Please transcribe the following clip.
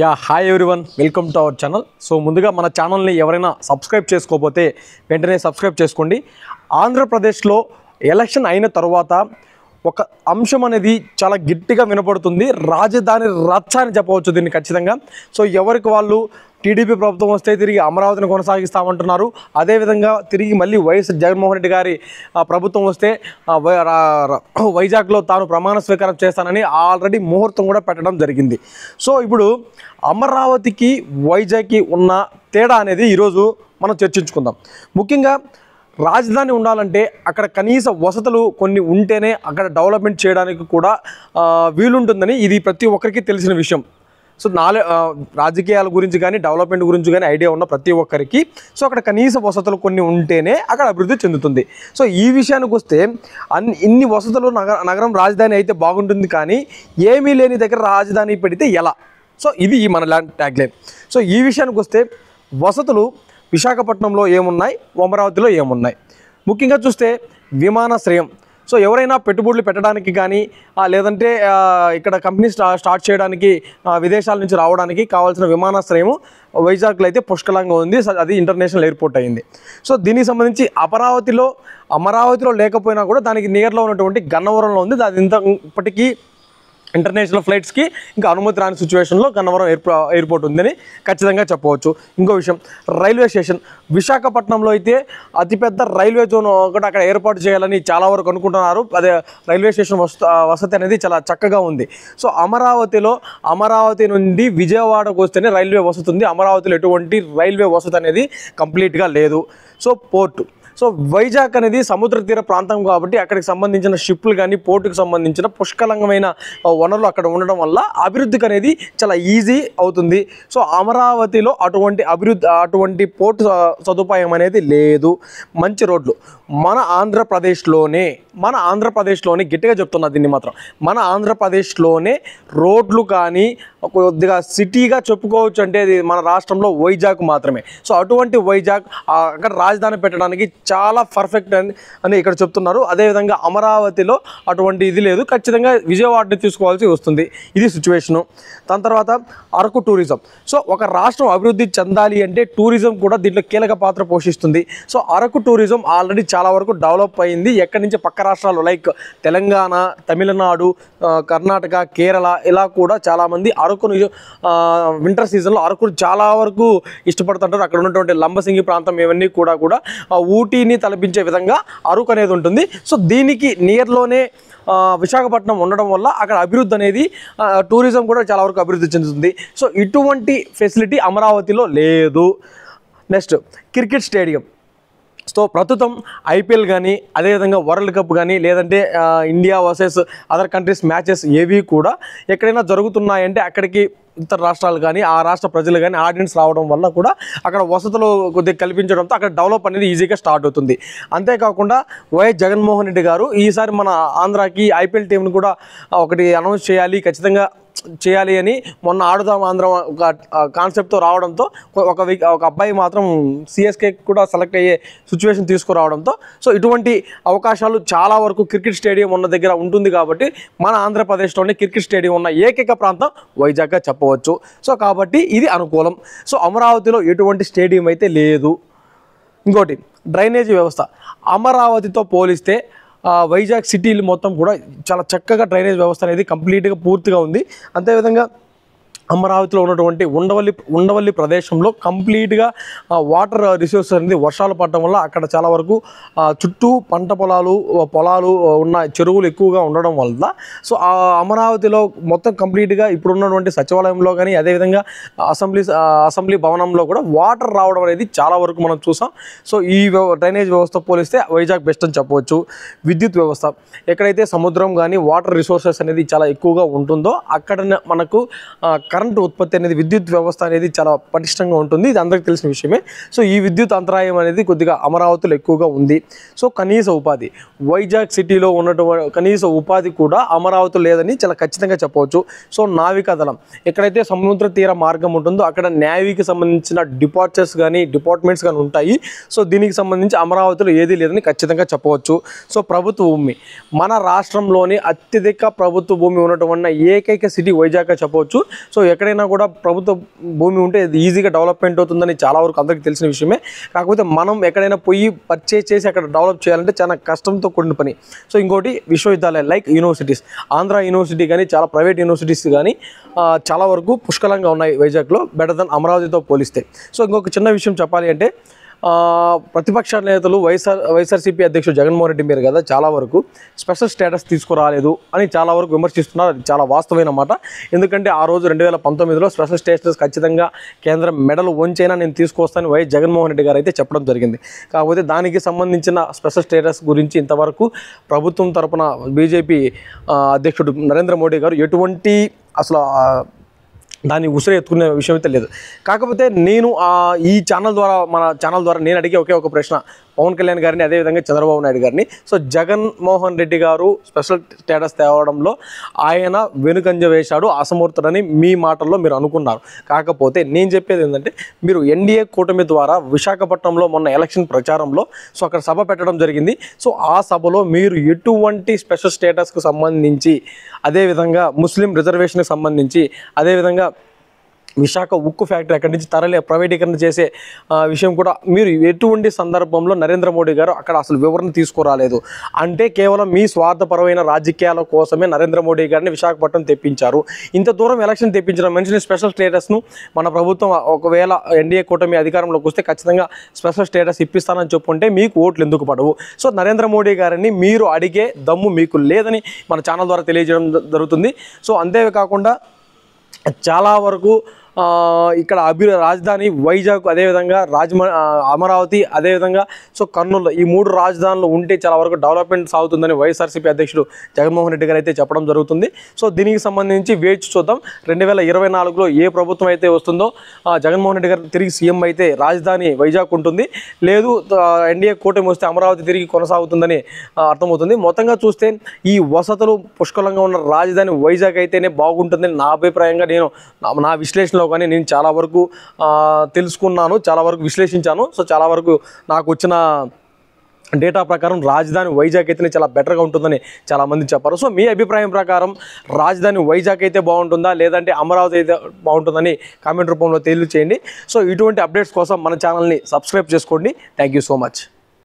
Hi everyone, welcome to our channel. So ముందుగా మన ఛానల్ని ఎవరైనా సబ్స్క్రైబ్ చేసుకోకపోతే వెంటనే సబ్స్క్రైబ్ చేసుకోండి. ఆంధ్రప్రదేశ్లో ఎలక్షన్ అయిన తర్వాత ఒక అంశం అనేది చాలా గట్టిగా వినపడుతుంది. రాజధాని రచ్చ అని చెప్పవచ్చు దీన్ని ఖచ్చితంగా. సో ఎవరికి వాళ్ళు టీడీపీ ప్రభుత్వం వస్తే తిరిగి అమరావతిని కొనసాగిస్తామంటున్నారు. అదేవిధంగా తిరిగి మళ్ళీ వైఎస్ జగన్మోహన్ రెడ్డి గారి ప్రభుత్వం వస్తే వైజాగ్లో తాను ప్రమాణ స్వీకారం చేస్తానని ఆల్రెడీ ముహూర్తం కూడా పెట్టడం జరిగింది. సో ఇప్పుడు అమరావతికి వైజాగ్కి ఉన్న తేడా అనేది ఈరోజు మనం చర్చించుకుందాం. ముఖ్యంగా రాజధాని ఉండాలంటే అక్కడ కనీస వసతులు కొన్ని ఉంటేనే అక్కడ డెవలప్మెంట్ చేయడానికి కూడా వీలుంటుందని ఇది ప్రతి ఒక్కరికి తెలిసిన విషయం. సో రాజకీయాల గురించి కానీ డెవలప్మెంట్ గురించి కానీ ఐడియా ఉన్న ప్రతి ఒక్కరికి అక్కడ కనీస వసతులు కొన్ని ఉంటేనే అక్కడ అభివృద్ధి చెందుతుంది. సో ఈ విషయానికి వస్తే ఇన్ని వసతులు నగరం రాజధాని అయితే బాగుంటుంది, కానీ ఏమీ లేని దగ్గర రాజధాని పెడితే ఎలా? సో ఇది మన ల్యాండ్ ట్యాగ్లైన్. సో ఈ విషయానికి వస్తే వసతులు విశాఖపట్నంలో ఏమున్నాయి, అమరావతిలో ఏమున్నాయి? ముఖ్యంగా చూస్తే విమానాశ్రయం. సో ఎవరైనా పెట్టుబడులు పెట్టడానికి కానీ లేదంటే ఇక్కడ కంపెనీ స్టార్ట్ చేయడానికి విదేశాల నుంచి రావడానికి కావాల్సిన విమానాశ్రయం వైజాగ్లో అయితే పుష్కలంగా ఉంది. అది ఇంటర్నేషనల్ ఎయిర్పోర్ట్ అయింది. సో దీనికి సంబంధించి అమరావతిలో లేకపోయినా కూడా దానికి నియర్లో ఉన్నటువంటి గన్నవరంలో ఉంది. అది ఇప్పటికీ ఇంటర్నేషనల్ ఫ్లైట్స్కి ఇంకా అనుమతి రాని సిచ్యువేషన్లో గన్నవరం ఎయిర్పోర్ట్ ఉందని ఖచ్చితంగా చెప్పవచ్చు. ఇంకో విషయం, రైల్వే స్టేషన్. విశాఖపట్నంలో అయితే అతిపెద్ద రైల్వే జోన్ ఒకటి అక్కడ ఏర్పాటు చేయాలని చాలా వరకు అనుకుంటున్నారు. అదే రైల్వే స్టేషన్ వసతి అనేది చాలా చక్కగా ఉంది. సో అమరావతి నుండి విజయవాడకు వస్తేనే రైల్వే వసతి ఉంది. అమరావతిలో ఎటువంటి రైల్వే వసతి అనేది కంప్లీట్గా లేదు. So port. సో వైజాగ్ అనేది సముద్ర తీర ప్రాంతం కాబట్టి అక్కడికి సంబంధించిన షిప్లు కానీ పోర్టుకు సంబంధించిన పుష్కలంగమైన వనరులు అక్కడ ఉండడం వల్ల అభివృద్ధికి అనేది చాలా ఈజీ అవుతుంది. సో అమరావతిలో అటువంటి పోర్టు సదుపాయం అనేది లేదు. మంచి రోడ్లు మన ఆంధ్రప్రదేశ్లోనే గట్టిగా చెప్తున్నా దీన్ని మాత్రం, మన ఆంధ్రప్రదేశ్లోనే రోడ్లు కానీ కొద్దిగా సిటీగా చెప్పుకోవచ్చు అంటే ఇది మన రాష్ట్రంలో వైజాగ్ మాత్రమే. సో అటువంటి వైజాగ్ అక్కడ రాజధాని పెట్టడానికి చాలా పర్ఫెక్ట్ అని ఇక్కడ చెప్తున్నారు. అదేవిధంగా అమరావతిలో అటువంటి ఇది లేదు. ఖచ్చితంగా విజయవాడని తీసుకోవాల్సి వస్తుంది. ఇది సిచ్యువేషను. దాని తర్వాత అరకు టూరిజం. సో ఒక రాష్ట్రం అభివృద్ధి చెందాలి అంటే టూరిజం కూడా దీంట్లో కీలక పాత్ర పోషిస్తుంది. సో అరకు టూరిజం ఆల్రెడీ చాలా వరకు డెవలప్ అయింది. ఎక్కడి నుంచి పక్క రాష్ట్రాలు లైక్ తెలంగాణ, తమిళనాడు, కర్ణాటక, కేరళ ఇలా కూడా చాలామంది అరకును వింటర్ సీజన్లో అరకు చాలా వరకు ఇష్టపడుతుంటారు. అక్కడ ఉన్నటువంటి లంబసింగి ప్రాంతం ఇవన్నీ కూడా ఊటీని తలపించే విధంగా అరకు అనేది ఉంటుంది. సో దీనికి నియర్లోనే విశాఖపట్నం ఉండడం వల్ల అక్కడ అభివృద్ధి అనేది టూరిజం కూడా చాలా వరకు అభివృద్ధి చెందుతుంది. సో ఇటువంటి ఫెసిలిటీ అమరావతిలో లేదు. Next cricket stadium. సో ప్రస్తుతం ఐపీఎల్ కానీ అదేవిధంగా వరల్డ్ కప్ కానీ లేదంటే India versus other countries matches ఏవి కూడా ఎక్కడైనా జరుగుతున్నాయంటే అక్కడికి ఇతర రాష్ట్రాలు కానీ ఆ రాష్ట్ర ప్రజలు కానీ ఆడియన్స్ రావడం వల్ల కూడా అక్కడ వసతులు కొద్దిగా కల్పించడంతో అక్కడ డెవలప్ అనేది ఈజీగా స్టార్ట్ అవుతుంది. అంతేకాకుండా వైఎస్ జగన్మోహన్ రెడ్డి గారు ఈసారి మన ఆంధ్రాకి ఐపీఎల్ టీంని కూడా ఒకటి అనౌన్స్ ఖచ్చితంగా చేయాలి అని మొన్న ఆడుదాం ఆంధ్ర ఒక కాన్సెప్ట్తో రావడంతో ఒక అబ్బాయి మాత్రం సిఎస్కే కూడా సెలెక్ట్ అయ్యే సిచ్యువేషన్ తీసుకురావడంతో సో ఇటువంటి అవకాశాలు చాలా వరకు క్రికెట్ స్టేడియం ఉన్న దగ్గర ఉంటుంది. కాబట్టి మన ఆంధ్రప్రదేశ్లోనే క్రికెట్ స్టేడియం ఉన్న ఏకైక ప్రాంతం వైజాగ్గా చెప్పవచ్చు. సో కాబట్టి ఇది అనుకూలం. సో అమరావతిలో ఎటువంటి స్టేడియం అయితే లేదు. ఇంకోటి డ్రైనేజీ వ్యవస్థ. అమరావతితో పోలిస్తే వైజాగ్ సిటీలు మొత్తం కూడా చాలా చక్కగా డ్రైనేజ్ వ్యవస్థ అనేది కంప్లీట్గా పూర్తిగా ఉంది. అంతేవిధంగా అమరావతిలో ఉన్నటువంటి ఉండవల్లి ప్రదేశంలో కంప్లీట్గా వాటర్ రిసోర్స్ అనేది వర్షాలు పడటం వల్ల అక్కడ చాలా వరకు చుట్టూ పంట పొలాలు ఉన్న చెరువులు ఎక్కువగా ఉండడం వల్ల సో ఆ అమరావతిలో మొత్తం కంప్లీట్గా ఇప్పుడు ఉన్నటువంటి సచివాలయంలో కానీ అదేవిధంగా అసెంబ్లీ భవనంలో కూడా వాటర్ రావడం అనేది చాలా వరకు మనం చూసాం. సో ఈ డ్రైనేజ్ వ్యవస్థ పోలిస్తే వైజాగ్ బెస్ట్ అని చెప్పవచ్చు. విద్యుత్ వ్యవస్థ. ఎక్కడైతే సముద్రం కానీ వాటర్ రిసోర్సెస్ అనేది చాలా ఎక్కువగా ఉంటుందో అక్కడ మనకు కరెంటు ఉత్పత్తి అనేది విద్యుత్ వ్యవస్థ అనేది చాలా పటిష్టంగా ఉంటుంది. ఇది అందరికీ తెలిసిన విషయమే. సో ఈ విద్యుత్ అంతరాయం అనేది కొద్దిగా అమరావతిలో ఎక్కువగా ఉంది. సో కనీస ఉపాధి. వైజాగ్ సిటీలో ఉన్నటువంటి కనీస ఉపాధి కూడా అమరావతిలో లేదని చాలా ఖచ్చితంగా చెప్పవచ్చు. సో నావికాదళం. ఎక్కడైతే సముద్ర తీర మార్గం ఉంటుందో అక్కడ నేవీకి సంబంధించిన డిపార్ట్మెంట్స్ కానీ ఉంటాయి. సో దీనికి సంబంధించి అమరావతిలో ఏదీ లేదని ఖచ్చితంగా చెప్పవచ్చు. సో ప్రభుత్వ భూమి. మన రాష్ట్రంలోని అత్యధిక ప్రభుత్వ భూమి ఉన్నటువంటి ఏకైక సిటీ వైజాగ్గా చెప్పవచ్చు. సో ఎక్కడైనా కూడా ప్రభుత్వ భూమి ఉంటే ఇది ఈజీగా డెవలప్మెంట్ అవుతుందని చాలా వరకు అందరికీ తెలిసిన విషయమే. కాకపోతే మనం ఎక్కడైనా పోయి పర్చేస్ చేసి అక్కడ డెవలప్ చేయాలంటే చాలా కష్టంతో కూడిన పని. సో ఇంకోటి విశ్వవిద్యాలయాలు లైక్ యూనివర్సిటీస్, ఆంధ్ర యూనివర్సిటీ కానీ చాలా ప్రైవేట్ యూనివర్సిటీస్ కానీ చాలా వరకు పుష్కలంగా ఉన్నాయి వైజాగ్లో, బెటర్ దెన్ అమరావతితో పోలిస్తే. సో ఇంకొక చిన్న విషయం చెప్పాలి అంటే ప్రతిపక్ష నేతలు వైఎస్ఆర్సీపీ అధ్యక్షుడు జగన్మోహన్ రెడ్డి మీరు కదా చాలా వరకు స్పెషల్ స్టేటస్ తీసుకురాలేదు అని చాలా వరకు విమర్శిస్తున్నారు. అది చాలా వాస్తవమైన మాట. ఎందుకంటే ఆ రోజు 2019లో స్పెషల్ స్టేటస్ ఖచ్చితంగా కేంద్రం మెడలు వంచైనా నేను తీసుకొస్తానని వైఎస్ జగన్మోహన్ రెడ్డి గారు అయితే చెప్పడం జరిగింది. కాకపోతే దానికి సంబంధించిన స్పెషల్ స్టేటస్ గురించి ఇంతవరకు ప్రభుత్వం తరపున బీజేపీ అధ్యక్షుడు నరేంద్ర మోడీ గారు ఎటువంటి అసలు దాన్ని ఉసిరి ఎత్తుకునే విషయం అయితే లేదు. కాకపోతే నేను ఈ మన ఛానల్ ద్వారా నేను అడిగే ఒకే ఒక ప్రశ్న పవన్ కళ్యాణ్ గారిని, అదేవిధంగా చంద్రబాబు నాయుడు గారిని. సో జగన్మోహన్ రెడ్డి గారు స్పెషల్ స్టేటస్ తేవడంలో ఆయన వెనుకంజ వేశాడు, అసమర్థుడని మీ మాటల్లో మీరు అనుకున్నారు. కాకపోతే నేను చెప్పేది ఏంటంటే మీరు ఎన్డీఏ కూటమి ద్వారా విశాఖపట్నంలో మొన్న ఎలక్షన్ ప్రచారంలో సో అక్కడ సభ పెట్టడం జరిగింది. సో ఆ సభలో మీరు ఎటువంటి స్పెషల్ స్టేటస్కు సంబంధించి, అదేవిధంగా ముస్లిం రిజర్వేషన్కి సంబంధించి, అదేవిధంగా విశాఖ ఉక్కు ఫ్యాక్టరీ అక్కడి నుంచి ప్రైవేటీకరణ చేసే విషయం కూడా మీరు ఎటువంటి సందర్భంలో నరేంద్ర మోడీ గారు అక్కడ అసలు వివరణ తీసుకురాలేదు. అంటే కేవలం మీ స్వార్థపరమైన రాజకీయాల కోసమే నరేంద్ర మోడీ గారిని విశాఖపట్నం తెప్పించారు. ఇంత దూరం ఎలక్షన్ తెప్పించిన మనిషిని స్పెషల్ స్టేటస్ను మన ప్రభుత్వం ఒకవేళ ఎన్డీఏ కూటమి అధికారంలోకి వస్తే ఖచ్చితంగా స్పెషల్ స్టేటస్ ఇప్పిస్తానని చెప్పుకుంటే మీకు ఓట్లు ఎందుకు పడవు? సో నరేంద్ర మోడీ గారిని మీరు అడిగే దమ్ము మీకు లేదని మన ఛానల్ ద్వారా తెలియజేయడం జరుగుతుంది. సో అంతేకాకుండా చాలా వరకు ఇక్కడ రాజధాని వైజాగ్, అదేవిధంగా అమరావతి, అదేవిధంగా సో కర్నూలు, ఈ 3 రాజధానులు ఉంటే చాలా వరకు డెవలప్మెంట్ సాగుతుందని వైఎస్ఆర్సీపీ అధ్యక్షుడు జగన్మోహన్ రెడ్డి గారు అయితే చెప్పడం జరుగుతుంది. సో దీనికి సంబంధించి వేచి చూద్దాం. 2024లో ఏ ప్రభుత్వం అయితే వస్తుందో జగన్మోహన్ రెడ్డి గారు తిరిగి సీఎం అయితే రాజధాని వైజాగ్ ఉంటుంది, లేదు ఎన్డీఏ కూటమి వస్తే అమరావతి తిరిగి కొనసాగుతుందని అర్థమవుతుంది. మొత్తంగా చూస్తే ఈ వసతులు పుష్కలంగా ఉన్న రాజధాని వైజాగ్ అయితేనే బాగుంటుందని నా అభిప్రాయంగా నా విశ్లేషణలో కానీ నేను చాలా వరకు తెలుసుకున్నాను, చాలా వరకు విశ్లేషించాను. సో చాలా వరకు నాకు వచ్చిన డేటా ప్రకారం రాజధాని వైజాగ్ అయితేనే చాలా బెటర్గా ఉంటుందని చాలామంది చెప్పారు. సో మీ అభిప్రాయం ప్రకారం రాజధాని వైజాగ్ అయితే బాగుంటుందా, లేదంటే అమరావతి అయితే బాగుంటుందని కామెంట్ రూపంలో తెలియచేయండి. సో ఇటువంటి అప్డేట్స్ కోసం మన ఛానల్ని సబ్స్క్రైబ్ చేసుకోండి. Thank you so much.